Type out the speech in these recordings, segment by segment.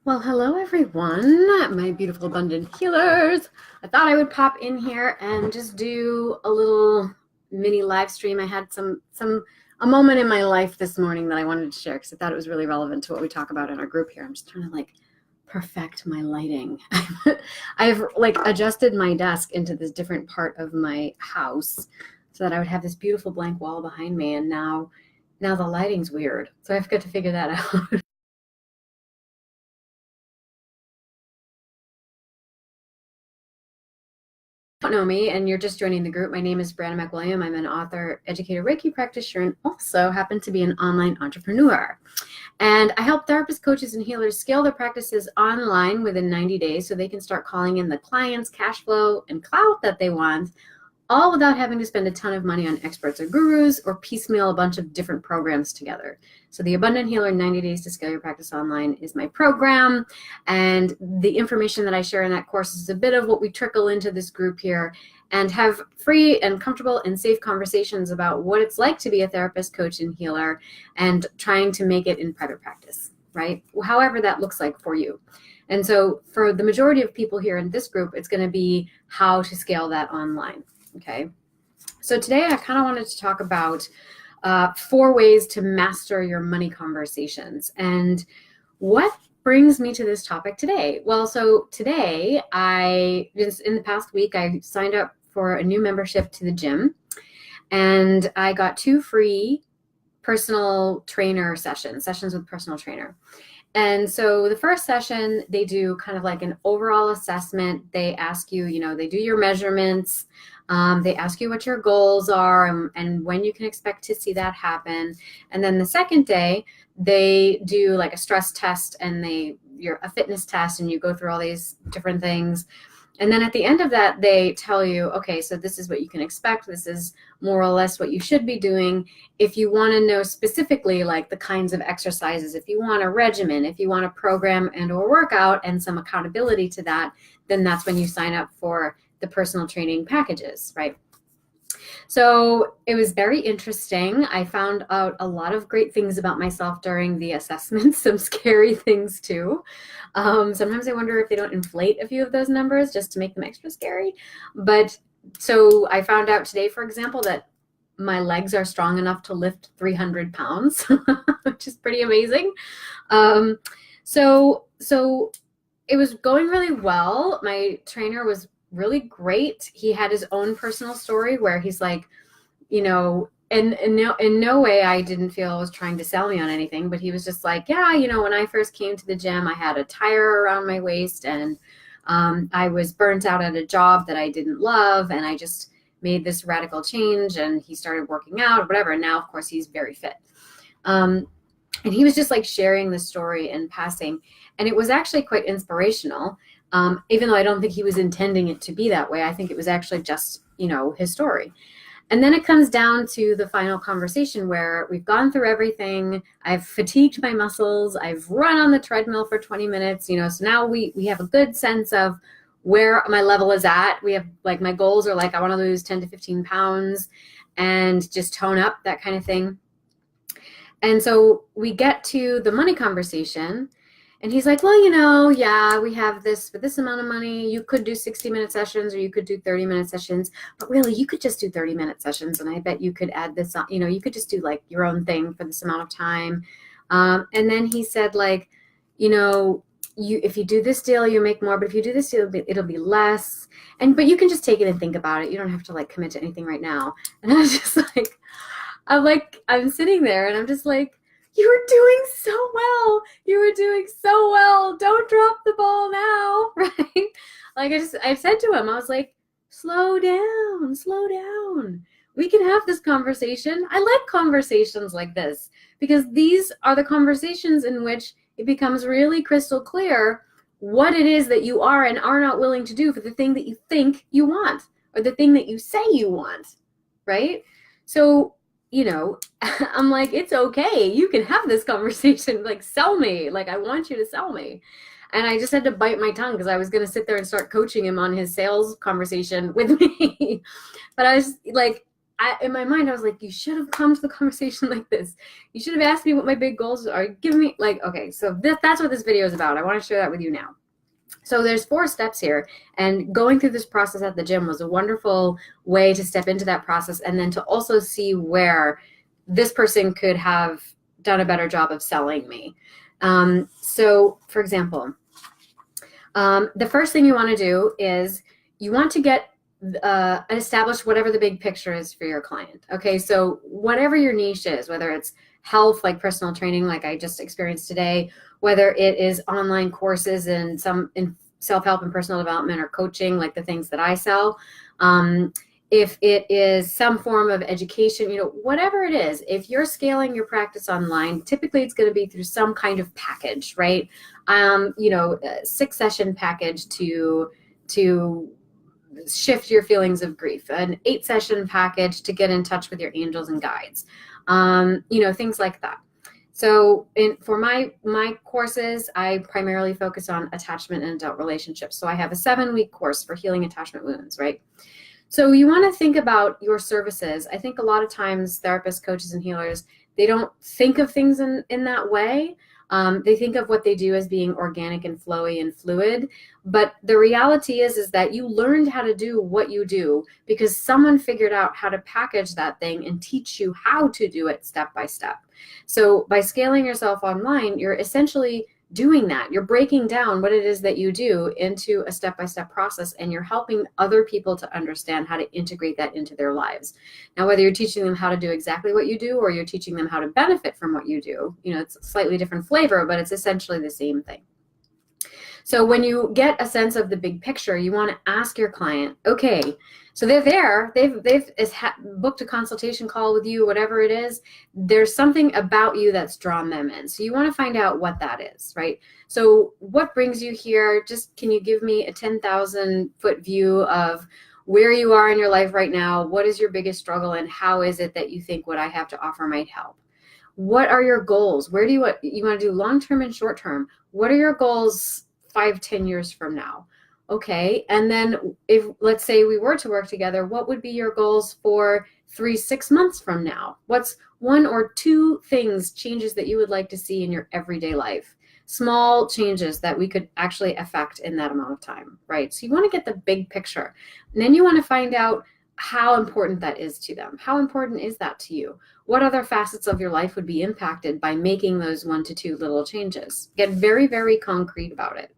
Well, hello everyone, my beautiful abundant healers. I thought I would pop in here and just do a little mini live stream. I had a moment in my life this morning that I wanted to share because I thought it was really relevant to what we talk about in our group here. I'm just trying to perfect my lighting. I've adjusted my desk into this different part of my house so that I would have this beautiful blank wall behind me, and now the lighting's weird. So I've got to figure that out. Don't know me and you're just joining the group, my name is Brandon McWilliam. I'm an author, educator, Reiki practitioner, and also happen to be an online entrepreneur. And I help therapists, coaches, and healers scale their practices online within 90 days so they can start calling in the clients, cash flow, and clout that they want, all without having to spend a ton of money on experts or gurus or piecemeal a bunch of different programs together. So the Abundant Healer 90 Days to Scale Your Practice Online is my program. And the information that I share in that course is a bit of what we trickle into this group here and have free and comfortable and safe conversations about what it's like to be a therapist, coach, and healer and trying to make it in private practice, right? However that looks like for you. And so for the majority of people here in this group, it's going to be how to scale that online. Okay, so today I kind of wanted to talk about 4 ways to master your money conversations. And what brings me to this topic today? Well, so today in the past week, I signed up for a new membership to the gym, and I got 2 free personal trainer sessions with personal trainer. And so the first session, they do kind of like an overall assessment. They ask you, they do your measurements. They ask you what your goals are and when you can expect to see that happen. And then the second day, they do like a stress test and a fitness test, and you go through all these different things. And then at the end of that, they tell you, okay, so this is what you can expect. This is more or less what you should be doing. If you want to know specifically like the kinds of exercises, if you want a regimen, if you want a program and or workout and some accountability to that, then that's when you sign up for the personal training packages, right? So it was very interesting. I found out a lot of great things about myself during the assessments, some scary things too. Sometimes I wonder if they don't inflate a few of those numbers just to make them extra scary. But so I found out today, for example, that my legs are strong enough to lift 300 pounds, which is pretty amazing. So it was going really well. My trainer was really great. He had his own personal story where he's like, and in no way I didn't feel I was trying to sell me on anything, but he was just like, yeah, when I first came to the gym, I had a tire around my waist, and I was burnt out at a job that I didn't love, and I just made this radical change, and he started working out or whatever. And now, of course, he's very fit. And he was just like sharing the story in passing, and it was actually quite inspirational. Even though I don't think he was intending it to be that way. I think it was actually just, his story. And then it comes down to the final conversation where we've gone through everything. I've fatigued my muscles. I've run on the treadmill for 20 minutes, so now we have a good sense of where my level is at. We have my goals are I want to lose 10 to 15 pounds and just tone up, that kind of thing. And so we get to the money conversation. And he's like, well, yeah, we have this for this amount of money. You could do 60-minute sessions, or you could do 30-minute sessions. But really, you could just do 30-minute sessions. And I bet you could add this on, you could just do your own thing for this amount of time. And then he said, if you do this deal, you make more. But if you do this deal, it'll be less. But you can just take it and think about it. You don't have to commit to anything right now. And I was just I'm sitting there and I'm just like, you were doing so well. You were doing so well. Don't drop the ball now, right? I said to him, I was like, slow down. We can have this conversation. I like conversations like this because these are the conversations in which it becomes really crystal clear what it is that you are and are not willing to do for the thing that you think you want or the thing that you say you want, right? So I'm like, it's okay. You can have this conversation. Sell me. I want you to sell me. And I just had to bite my tongue because I was going to sit there and start coaching him on his sales conversation with me. But I was in my mind, I was like, you should have come to the conversation like this. You should have asked me what my big goals are. Give me like, okay, so that's what this video is about. I want to share that with you now. So there's 4 steps here, and going through this process at the gym was a wonderful way to step into that process and then to also see where this person could have done a better job of selling me. So for example, the first thing you want to do is you want to get establish whatever the big picture is for your client. Okay, so whatever your niche is, whether it's health, like personal training, like I just experienced today, whether it is online courses and some in self-help and personal development or coaching, like the things that I sell, if it is some form of education, whatever it is, if you're scaling your practice online, typically it's going to be through some kind of package, right? A 6-session package to shift your feelings of grief, an 8-session package to get in touch with your angels and guides, things like that. So for my courses, I primarily focus on attachment and adult relationships. So I have a 7-week course for healing attachment wounds, right? So you want to think about your services. I think a lot of times therapists, coaches, and healers, they don't think of things in that way. They think of what they do as being organic and flowy and fluid. But the reality is that you learned how to do what you do because someone figured out how to package that thing and teach you how to do it step by step. So by scaling yourself online, you're essentially doing that. You're breaking down what it is that you do into a step-by-step process, and you're helping other people to understand how to integrate that into their lives. Now, whether you're teaching them how to do exactly what you do or you're teaching them how to benefit from what you do, it's a slightly different flavor, but it's essentially the same thing. So when you get a sense of the big picture, you want to ask your client, okay, so they're there, they've booked a consultation call with you, whatever it is, there's something about you that's drawn them in. So you want to find out what that is, right? So what brings you here? Just can you give me a 10,000-foot view of where you are in your life right now? What is your biggest struggle, and how is it that you think what I have to offer might help? What are your goals? Where do you want to do long-term and short-term? What are your goals 5-10 years from now? Okay, and then if, let's say we were to work together, what would be your goals for 3-6 months from now? What's 1 or 2 changes that you would like to see in your everyday life? Small changes that we could actually affect in that amount of time, right? So you want to get the big picture. And then you want to find out how important that is to them. How important is that to you? What other facets of your life would be impacted by making those 1 to 2 little changes? Get very, very concrete about it.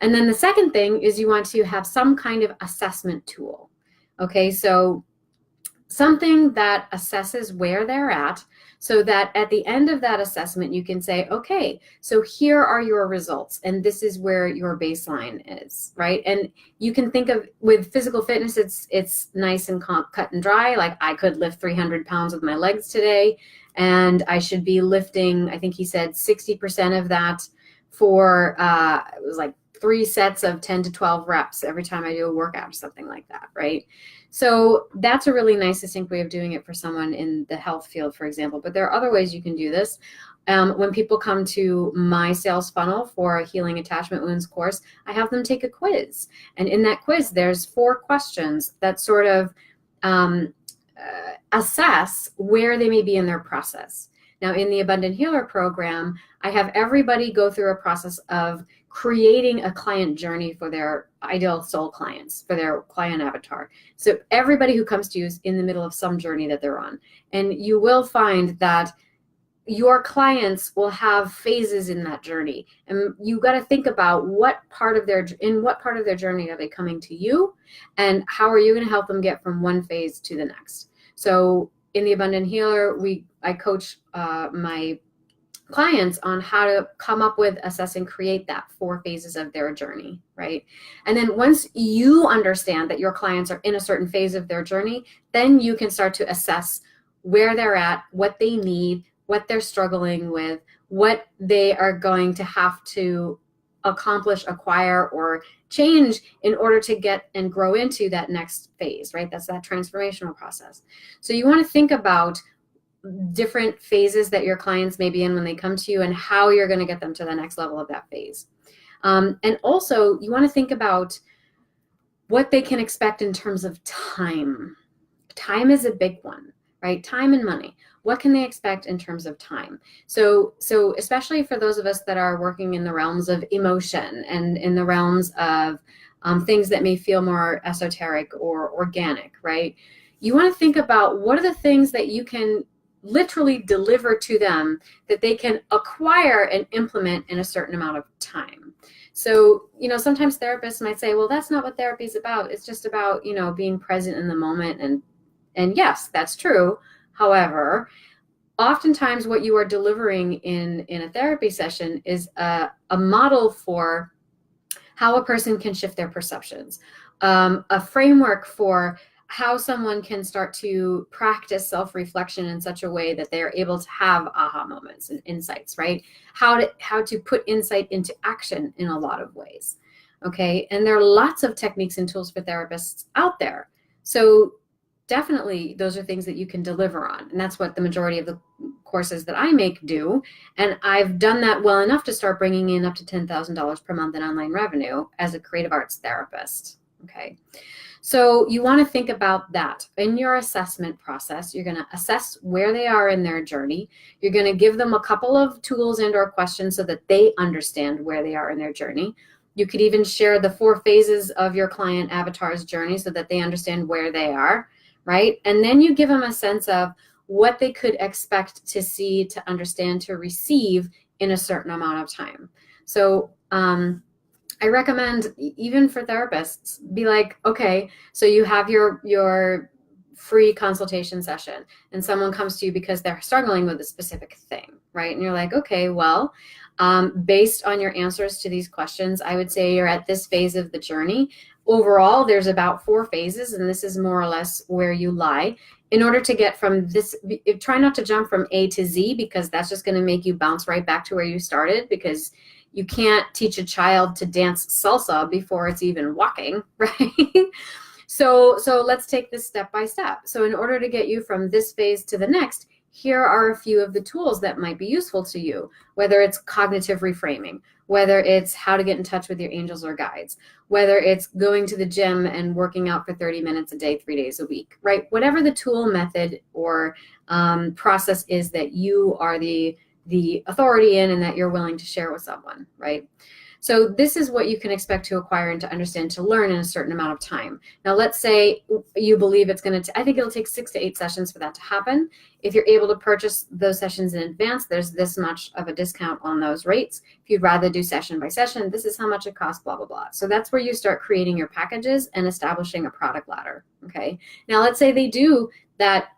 And then the second thing is you want to have some kind of assessment tool. Okay, so something that assesses where they're at, so that at the end of that assessment, you can say, okay, so here are your results, and this is where your baseline is, right? And you can think of, with physical fitness, it's nice and cut and dry. Like, I could lift 300 pounds with my legs today, and I should be lifting, I think he said 60% of that for, it was like 3 sets of 10 to 12 reps every time I do a workout or something like that, right? So that's a really nice, succinct way of doing it for someone in the health field, for example. But there are other ways you can do this. When people come to my sales funnel for a Healing Attachment Wounds course, I have them take a quiz. And in that quiz, there's 4 questions that sort of assess where they may be in their process. Now, in the Abundant Healer program, I have everybody go through a process of creating a client journey for their ideal soul clients, for their client avatar. So everybody who comes to you is in the middle of some journey that they're on. And you will find that your clients will have phases in that journey. And you got to think about in what part of their journey are they coming to you, and how are you going to help them get from one phase to the next. So in the Abundant Healer, I coach my clients on how to come up with, assess, and create that 4 phases of their journey, right? And then once you understand that your clients are in a certain phase of their journey, then you can start to assess where they're at, what they need, what they're struggling with, what they are going to have to accomplish, acquire, or change in order to get and grow into that next phase, right? That's that transformational process. So you want to think about different phases that your clients may be in when they come to you, and how you're going to get them to the next level of that phase. And also, you want to think about what they can expect in terms of time. time is a big one, right? Time and money. What can they expect in terms of time? So especially for those of us that are working in the realms of emotion and in the realms of things that may feel more esoteric or organic, right? You want to think about what are the things that you can literally deliver to them that they can acquire and implement in a certain amount of time. So, sometimes therapists might say, well, that's not what therapy is about. It's just about, being present in the moment. And yes, that's true. However, oftentimes what you are delivering in a therapy session is a model for how a person can shift their perceptions, a framework for how someone can start to practice self-reflection in such a way that they are able to have aha moments and insights, right? How to put insight into action in a lot of ways, okay? And there are lots of techniques and tools for therapists out there. So definitely those are things that you can deliver on. And that's what the majority of the courses that I make do. And I've done that well enough to start bringing in up to $10,000 per month in online revenue as a creative arts therapist, okay? So you want to think about that in your assessment process. You're going to assess where they are in their journey. You're going to give them a couple of tools and or questions so that they understand where they are in their journey. You could even share the 4 phases of your client avatar's journey so that they understand where they are, right? And then you give them a sense of what they could expect to see, to understand, to receive in a certain amount of time. So, I recommend, even for therapists, be like, okay, so you have your free consultation session and someone comes to you because they're struggling with a specific thing, right? And you're like, okay, well, based on your answers to these questions, I would say you're at this phase of the journey. Overall, there's about 4 phases, and this is more or less where you lie. In order to get from this, try not to jump from A to Z, because that's just going to make you bounce right back to where you started, because you can't teach a child to dance salsa before it's even walking, right? So let's take this step by step. So in order to get you from this phase to the next, here are a few of the tools that might be useful to you, whether it's cognitive reframing, whether it's how to get in touch with your angels or guides, whether it's going to the gym and working out for 30 minutes a day, 3 days a week, right? Whatever the tool, method, or process is that you are the authority in and that you're willing to share with someone, right? So this is what you can expect to acquire and to understand, to learn in a certain amount of time. Now, let's say you believe it's going to, I think it'll take 6 to 8 sessions for that to happen. If you're able to purchase those sessions in advance, there's this much of a discount on those rates. If you'd rather do session by session, this is how much it costs, blah, blah, blah. So that's where you start creating your packages and establishing a product ladder, okay? Now, let's say they do that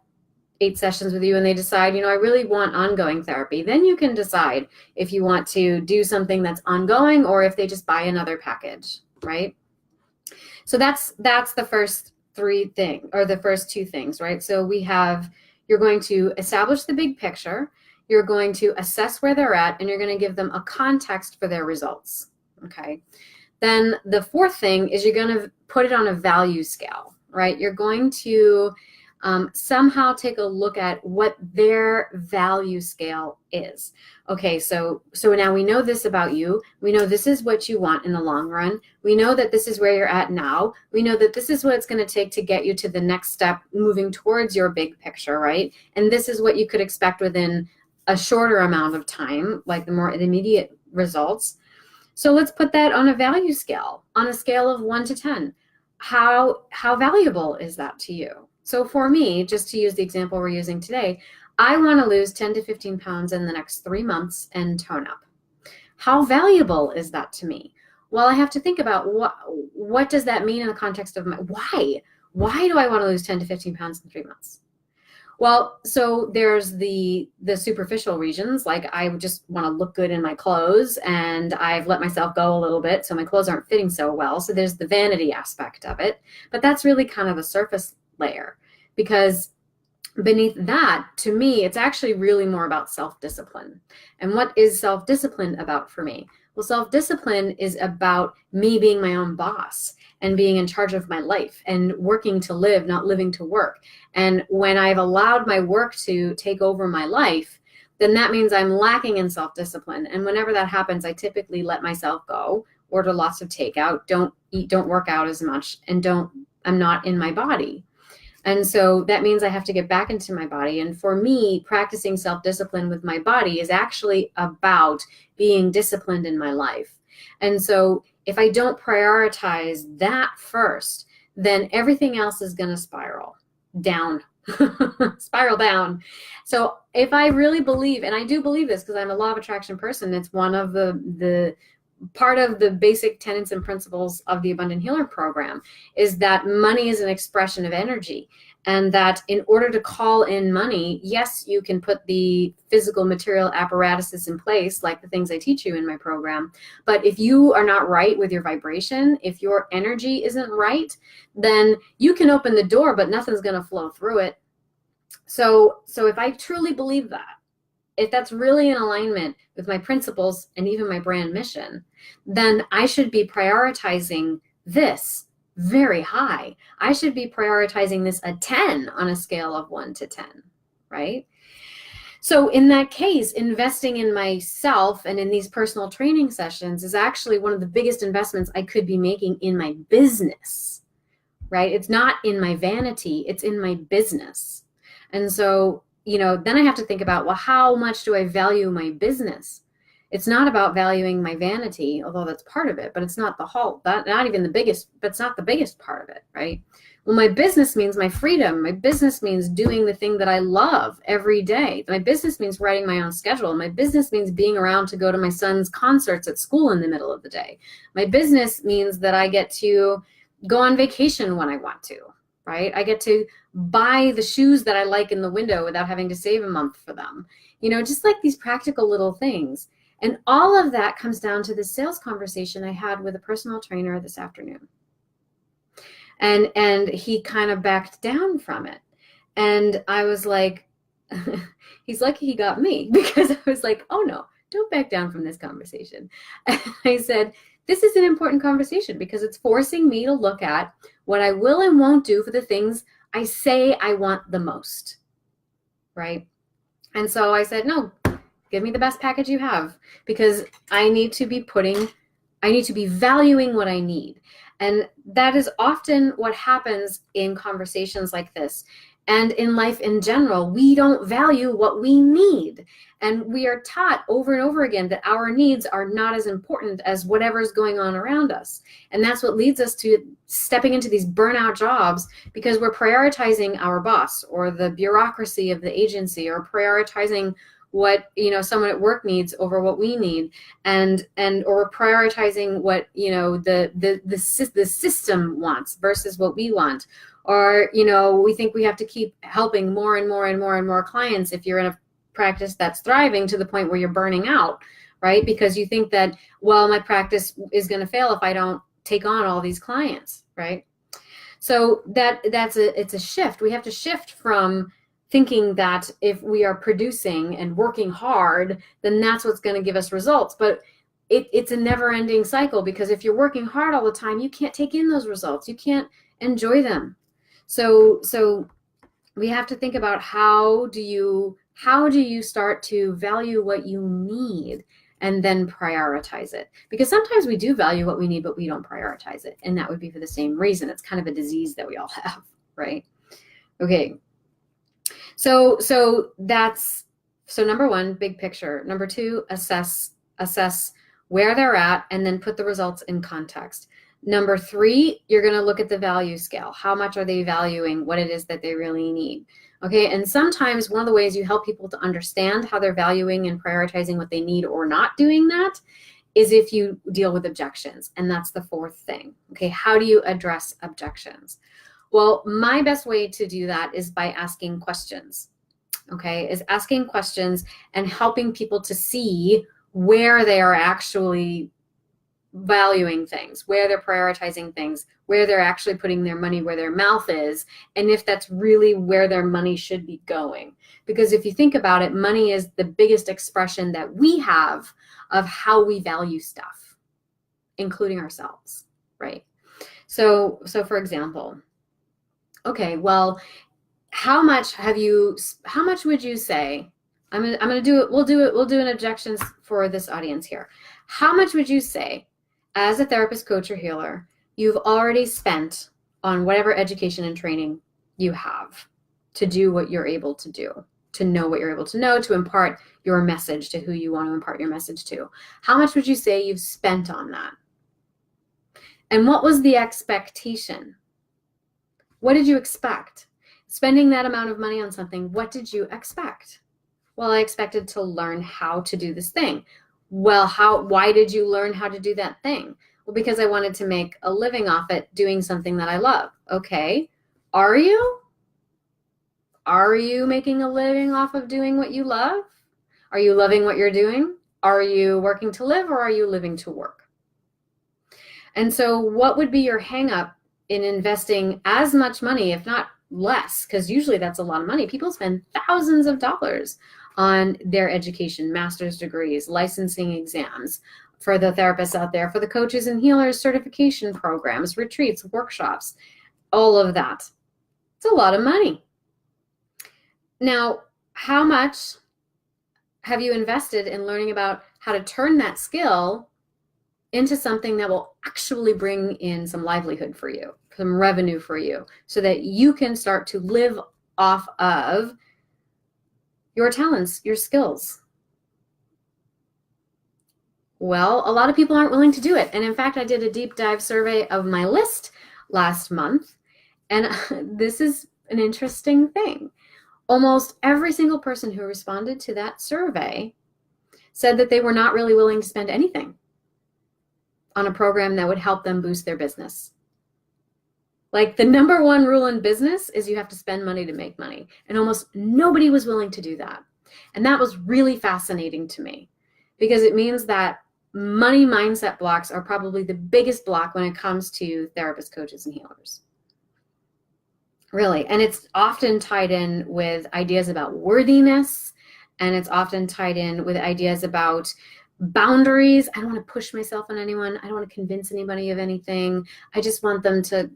8 sessions with you and they decide, I really want ongoing therapy. Then you can decide if you want to do something that's ongoing or if they just buy another package, right? So that's the first 3 things, or the first 2 things, right? So you're going to establish the big picture, you're going to assess where they're at, and you're going to give them a context for their results, okay? Then the 4th thing is you're going to put it on a value scale, right? You're going to somehow take a look at what their value scale is. Okay, so now we know this about you. We know this is what you want in the long run. We know that this is where you're at now. We know that this is what it's going to take to get you to the next step moving towards your big picture, right? And this is what you could expect within a shorter amount of time, like the more immediate results. So let's put that on a value scale, on a scale of 1 to 10. How valuable is that to you? So for me, just to use the example we're using today, I want to lose 10 to 15 pounds in the next 3 months and tone up. How valuable is that to me? Well, I have to think about what does that mean in the context of why? Why do I want to lose 10 to 15 pounds in 3 months? Well, so there's the superficial reasons, like I just want to look good in my clothes and I've let myself go a little bit, so my clothes aren't fitting so well. So there's the vanity aspect of it, but that's really kind of the surface layer, because beneath that, to me, it's actually really more about self-discipline. And what is self-discipline about for me? Well, self-discipline is about me being my own boss and being in charge of my life and working to live, not living to work. And when I've allowed my work to take over my life, then that means I'm lacking in self-discipline. And whenever that happens, I typically let myself go, order lots of takeout, don't eat, don't work out as much, and I'm not in my body. And so that means I have to get back into my body. And for me, practicing self-discipline with my body is actually about being disciplined in my life. And so if I don't prioritize that first, then everything else is going to spiral down. Spiral down. So if I really believe, and I do believe this because I'm a law of attraction person, it's one of the part of the basic tenets and principles of the Abundant Healer program, is that money is an expression of energy, and that in order to call in money, yes, you can put the physical material apparatuses in place, like the things I teach you in my program. But if you are not right with your vibration, if your energy isn't right, then you can open the door, but nothing's going to flow through it. So if I truly believe that, if that's really in alignment with my principles and even my brand mission, then I should be prioritizing this very high. I should be prioritizing this a 10 on a scale of 1 to 10, right? So in that case, investing in myself and in these personal training sessions is actually one of the biggest investments I could be making in my business, right? It's not in my vanity, it's in my business. And so, then I have to think about, well, how much do I value my business? It's not about valuing my vanity, although that's part of it, but it's not the whole, not even the biggest, that's not the biggest part of it, right? Well, my business means my freedom. My business means doing the thing that I love every day. My business means writing my own schedule. My business means being around to go to my son's concerts at school in the middle of the day. My business means that I get to go on vacation when I want to, right? I get to buy the shoes that I like in the window without having to save a month for them. Just like these practical little things. And all of that comes down to the sales conversation I had with a personal trainer this afternoon. And he kind of backed down from it. And I was like, he's lucky he got me, because I was like, oh no, don't back down from this conversation. And I said, this is an important conversation because it's forcing me to look at what I will and won't do for the things I say I want the most, right? And so I said, no, give me the best package you have, because I need to be valuing what I need. And that is often what happens in conversations like this. And in life in general, we don't value what we need. And we are taught over and over again that our needs are not as important as whatever's going on around us. And that's what leads us to stepping into these burnout jobs, because we're prioritizing our boss or the bureaucracy of the agency, or prioritizing what someone at work needs over what we need, or prioritizing what the system wants versus what we want. Or we think we have to keep helping more and more and more and more clients if you're in a practice that's thriving, to the point where you're burning out, right? Because you think that, well, my practice is going to fail if I don't take on all these clients, right? So it's a shift. We have to shift from thinking that if we are producing and working hard, then that's what's going to give us results. But it's a never-ending cycle, because if you're working hard all the time, you can't take in those results. You can't enjoy them. So we have to think about how do you start to value what you need and then prioritize it? Because sometimes we do value what we need, but we don't prioritize it. And that would be for the same reason. It's kind of a disease that we all have, right? Okay. So that's number one, big picture. Number two, assess where they're at and then put the results in context. Number three, you're going to look at the value scale. How much are they valuing what it is that they really need? Okay, and sometimes one of the ways you help people to understand how they're valuing and prioritizing what they need or not doing that is if you deal with objections. And that's the fourth thing. Okay, how do you address objections? Well, my best way to do that is by asking questions. Okay, is asking questions and helping people to see where they are actually valuing things, where they're prioritizing things, where they're actually putting their money where their mouth is, and if that's really where their money should be going. Because if you think about it, money is the biggest expression that we have of how we value stuff, including ourselves, right? So for example, okay, well, how much would you say, we'll do an objections for this audience here. How much would you say, as a therapist, coach, or healer, you've already spent on whatever education and training you have to do what you're able to do, to know what you're able to know, to impart your message to who you want to impart your message to. How much would you say you've spent on that? And what was the expectation? What did you expect? Spending that amount of money on something, what did you expect? Well, I expected to learn how to do this thing. Well, why did you learn how to do that thing? Well, because I wanted to make a living off it doing something that I love. Okay. Are you? Are you making a living off of doing what you love? Are you loving what you're doing? Are you working to live, or are you living to work? And so what would be your hang up in investing as much money, if not less, because usually that's a lot of money. People spend thousands of dollars on their education, master's degrees, licensing exams, for the therapists out there, for the coaches and healers, certification programs, retreats, workshops, all of that. It's a lot of money. Now, how much have you invested in learning about how to turn that skill into something that will actually bring in some livelihood for you, some revenue for you, so that you can start to live off of your talents, your skills? Well, a lot of people aren't willing to do it. And in fact, I did a deep dive survey of my list last month, and this is an interesting thing. Almost every single person who responded to that survey said that they were not really willing to spend anything on a program that would help them boost their business. Like, the number one rule in business is you have to spend money to make money. And almost nobody was willing to do that. And that was really fascinating to me, because it means that money mindset blocks are probably the biggest block when it comes to therapists, coaches, and healers. Really. And it's often tied in with ideas about worthiness, and it's often tied in with ideas about boundaries. I don't want to push myself on anyone. I don't want to convince anybody of anything. I just want them to,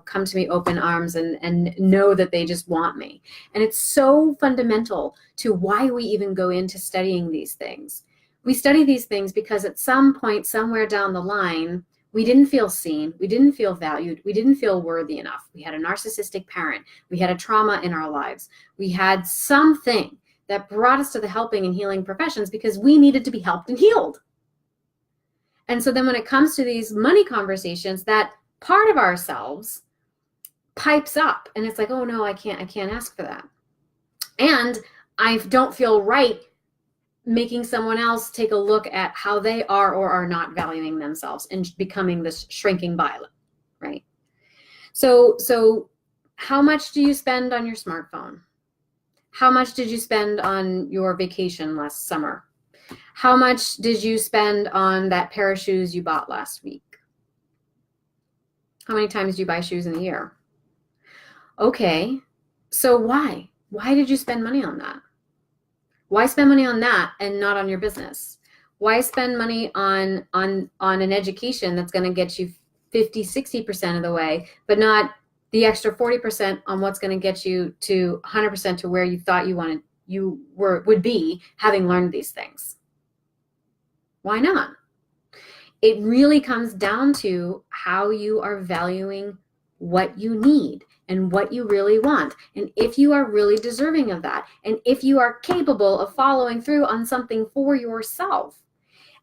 come to me open arms and know that they just want me. And it's so fundamental to why we even go into studying these things. We study these things because at some point, somewhere down the line, we didn't feel seen, we didn't feel valued, we didn't feel worthy enough. We had a narcissistic parent, we had a trauma in our lives, we had something that brought us to the helping and healing professions because we needed to be helped and healed. And so then when it comes to these money conversations, that part of ourselves pipes up, and it's like, oh no, I can't ask for that. And I don't feel right making someone else take a look at how they are or are not valuing themselves and becoming this shrinking violet, right? So how much do you spend on your smartphone? How much did you spend on your vacation last summer? How much did you spend on that pair of shoes you bought last week? How many times do you buy shoes in a year? Okay, so why? Why did you spend money on that? Why spend money on that and not on your business? Why spend money on an education that's going to get you 50, 60% of the way, but not the extra 40% on what's going to get you to 100% to where you thought would be having learned these things? Why not? It really comes down to how you are valuing what you need and what you really want, and if you are really deserving of that, and if you are capable of following through on something for yourself.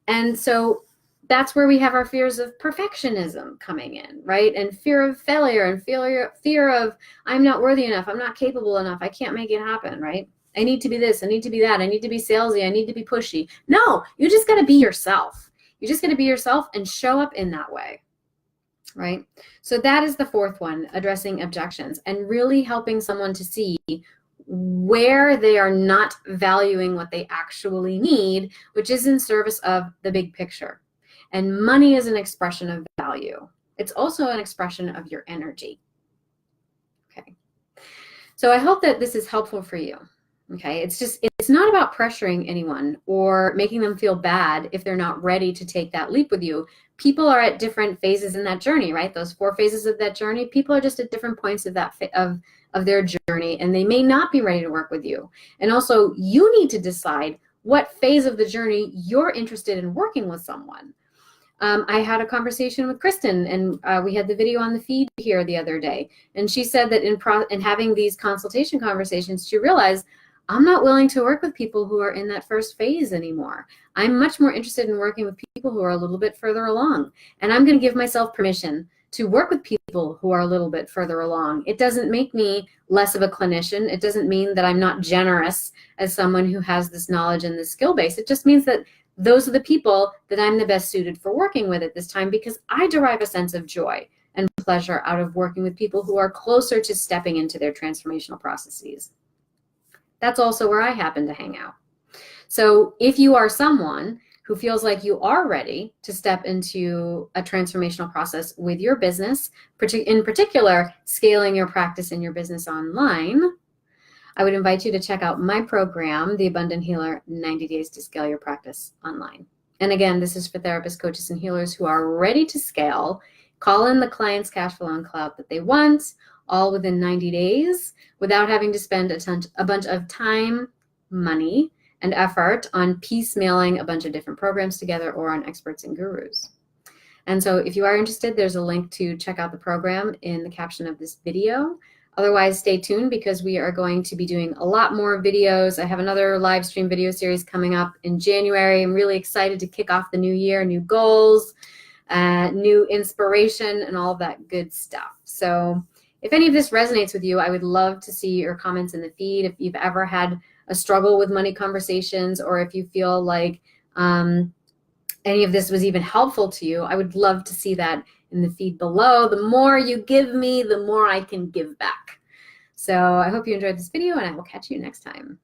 And so that's where we have our fears of perfectionism coming in, right? And fear of failure, and fear of I'm not worthy enough, I'm not capable enough, I can't make it happen, right? I need to be this, I need to be that, I need to be salesy, I need to be pushy. No, you just got to be yourself. You just got to be yourself and show up in that way, right? So that is the fourth one, addressing objections, and really helping someone to see where they are not valuing what they actually need, which is in service of the big picture. And money is an expression of value. It's also an expression of your energy. Okay. So I hope that this is helpful for you. Okay. It's not about pressuring anyone or making them feel bad if they're not ready to take that leap with you. People are at different phases in that journey, right? Those 4 phases of that journey, people are just at different points of that of their journey, and they may not be ready to work with you. And also, you need to decide what phase of the journey you're interested in working with someone. I had a conversation with Kristen, and we had the video on the feed here the other day. And she said that in having these consultation conversations, she realized I'm not willing to work with people who are in that first phase anymore. I'm much more interested in working with people who are a little bit further along. And I'm going to give myself permission to work with people who are a little bit further along. It doesn't make me less of a clinician. It doesn't mean that I'm not generous as someone who has this knowledge and this skill base. It just means that those are the people that I'm the best suited for working with at this time, because I derive a sense of joy and pleasure out of working with people who are closer to stepping into their transformational processes. That's also where I happen to hang out. So if you are someone who feels like you are ready to step into a transformational process with your business, in particular, scaling your practice in your business online, I would invite you to check out my program, The Abundant Healer, 90 Days to Scale Your Practice Online. And again, this is for therapists, coaches, and healers who are ready to scale, call in the client's cash flow and clout that they want, all within 90 days, without having to spend a bunch of time, money, and effort on piecemealing a bunch of different programs together or on experts and gurus. And so if you are interested, there's a link to check out the program in the caption of this video. Otherwise, stay tuned, because we are going to be doing a lot more videos. I have another live stream video series coming up in January. I'm really excited to kick off the new year, new goals, new inspiration, and all of that good stuff. So if any of this resonates with you, I would love to see your comments in the feed. If you've ever had a struggle with money conversations, or if you feel like any of this was even helpful to you, I would love to see that in the feed below. The more you give me, the more I can give back. So I hope you enjoyed this video, and I will catch you next time.